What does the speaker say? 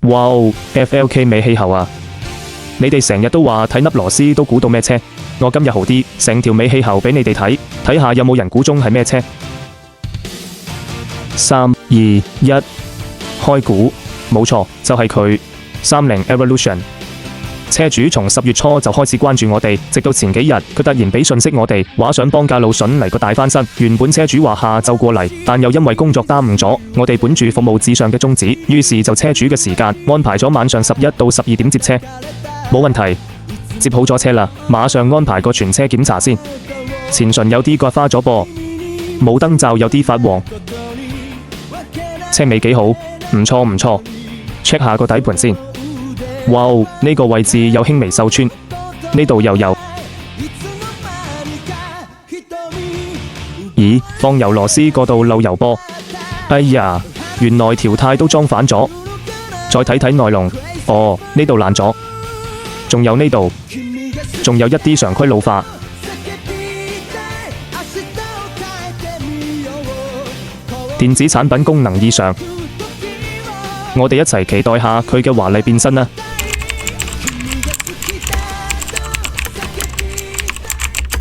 哇哦 ，FLK 尾氣喉啊！你哋成日都話睇粒螺絲都估到咩車，我今日豪啲，成條尾氣喉俾你哋睇，睇下有冇人估中係咩車。3、2、1，開估，冇錯，就係佢30 Evolution。車主從10月初就開始關注我哋，直到前幾日佢突然俾信息我哋，話想幫架路筍嚟個大翻身。原本車主話下晝過嚟，但又因為工作耽誤咗，我哋本住服務至上嘅宗旨，於是就車主嘅時間安排咗晚上11到12點接車。冇問題，接好咗車啦，馬上安排個全車檢查先。前唇有啲刮花咗噃，冇燈罩有啲發黃，車尾幾好，唔錯唔錯。check 下個底盤先。哇哦，呢個位置有輕微受穿，呢度又有。咦，放油螺絲嗰度漏油噃。哎呀，原來條軚都裝反咗。再睇睇內籠，哦，呢度爛咗。仲有呢度，仲有一啲常規老化。電子產品功能異常，我哋一齊期待下佢嘅華麗變身啦！